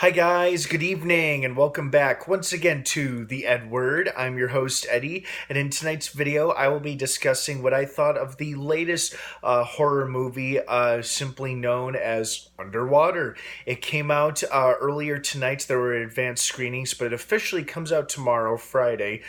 Hi, guys, good evening, and welcome back once again to the EdWord. I'm your host, Eddie, and in tonight's video, I will be discussing what I thought of the latest horror movie, simply known as Underwater. It came out earlier tonight. There were advanced screenings, but it officially comes out tomorrow, Friday,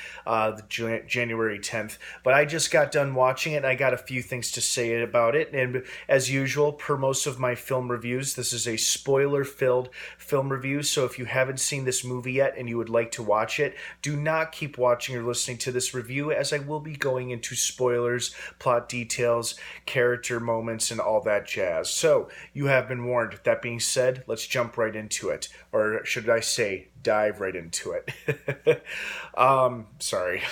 January 10th. But I just got done watching it, and I got a few things to say about it. And as usual, per most of my film reviews, this is a spoiler-filled film review. So if you haven't seen this movie yet and you would like to watch it, do not keep watching or listening to this review, as I will be going into spoilers, plot details, character moments, and all that jazz. So you have been warned. That being said, let's jump right into it. Or should I say, dive right into it. Sorry.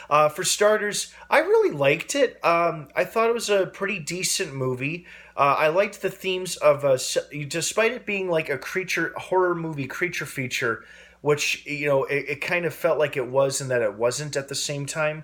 For starters, I really liked it. I thought it was a pretty decent movie. I liked the themes of, despite it being like a horror movie creature feature, which, it kind of felt like it was and that it wasn't at the same time.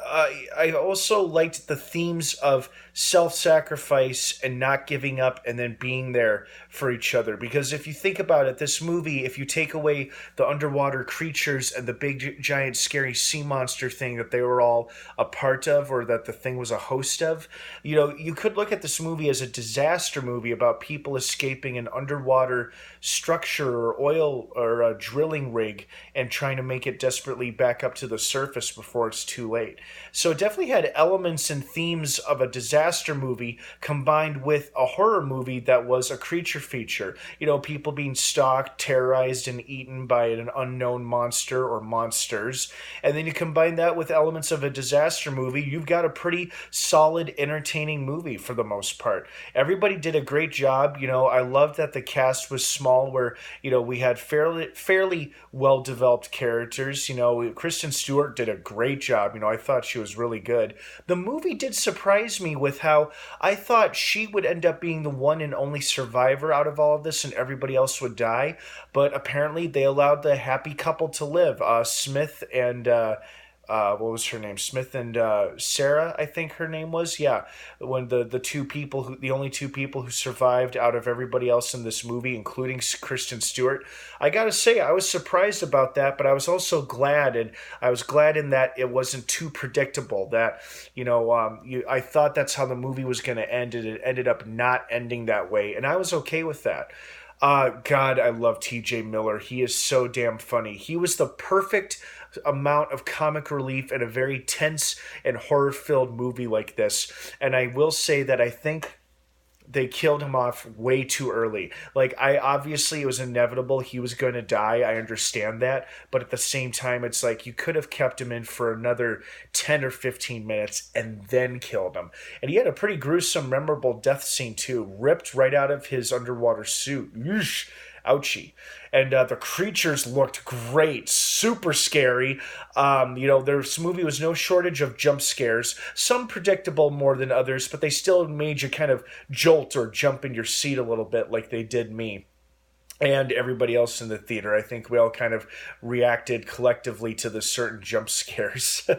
I also liked the themes of self-sacrifice and not giving up and then being there for each other. Because if you think about it, this movie, if you take away the underwater creatures and the big giant scary sea monster thing that they were all a part of, or that the thing was a host of, you could look at this movie as a disaster movie about people escaping an underwater structure or oil or a drilling rig and trying to make it desperately back up to the surface before it's too late. So it definitely had elements and themes of a disaster movie combined with a horror movie that was a creature feature. People being stalked, terrorized, and eaten by an unknown monster or monsters. And then you combine that with elements of a disaster movie, you've got a pretty solid, entertaining movie for the most part. Everybody did a great job. I loved that the cast was small, where, we had fairly well-developed characters. Kristen Stewart did a great job. I thought she was really good. The movie did surprise me with how I thought she would end up being the one and only survivor out of all of this and everybody else would die. But apparently they allowed the happy couple to live. Smith and what was her name? Smith and Sarah, I think her name was. Yeah, when the only two people who survived out of everybody else in this movie, including Kristen Stewart. I gotta say, I was surprised about that, but I was also glad, and I was glad in that it wasn't too predictable. That I thought that's how the movie was going to end, and it ended up not ending that way, and I was okay with that. God, I love TJ Miller. He is so damn funny. He was the perfect amount of comic relief in a very tense and horror-filled movie like this. And I will say that I think they killed him off way too early. Obviously it was inevitable he was going to die. I understand that. But at the same time, it's like you could have kept him in for another 10 or 15 minutes and then killed him. And he had a pretty gruesome, memorable death scene too, ripped right out of his underwater suit. Yeesh. Ouchie. And the creatures looked great, super scary. This movie was no shortage of jump scares, some predictable more than others, but they still made you kind of jolt or jump in your seat a little bit like they did me. And everybody else in the theater. I think we all kind of reacted collectively to the certain jump scares.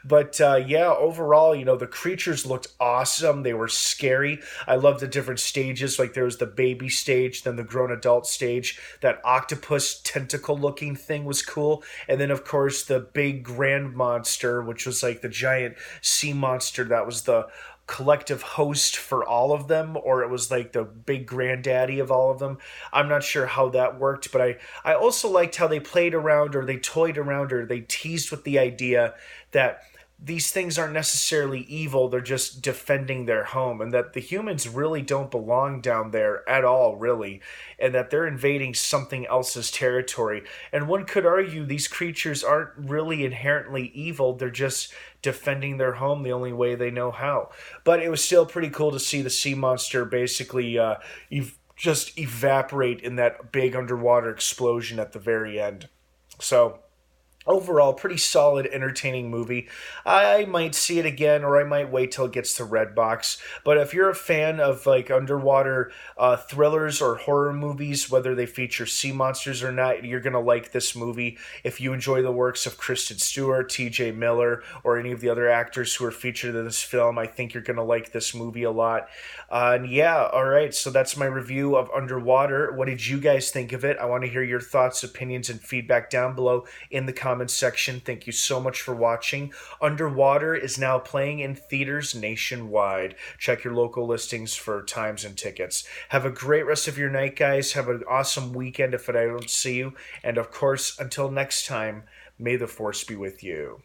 But yeah, overall, the creatures looked awesome. They were scary. I love the different stages. Like there was the baby stage, then the grown adult stage. That octopus tentacle looking thing was cool. And then, of course, the big grand monster, which was like the giant sea monster that was the collective host for all of them, or it was like the big granddaddy of all of them. I'm not sure how that worked, but I also liked how they played around, or they toyed around, or they teased with the idea that these things aren't necessarily evil, they're just defending their home, and that the humans really don't belong down there at all, really, and that they're invading something else's territory. And one could argue these creatures aren't really inherently evil, they're just defending their home the only way they know how. But it was still pretty cool to see the sea monster basically just evaporate in that big underwater explosion at the very end. So overall pretty solid, entertaining movie. I might see it again, or I might wait till it gets to Redbox. But if you're a fan of like underwater thrillers or horror movies, whether they feature sea monsters or not, you're gonna like this movie. If you enjoy the works of Kristen Stewart, T.J. Miller, or any of the other actors who are featured in this film, I think you're gonna like this movie a lot. And yeah, all right. So that's my review of Underwater. What did you guys think of it? I want to hear your thoughts, opinions, and feedback down below in the comments section. Thank you so much for watching. Underwater is now playing in theaters nationwide. Check your local listings for times and tickets. Have a great rest of your night, guys. Have an awesome weekend if I don't see you. And of course, until next time, may the force be with you.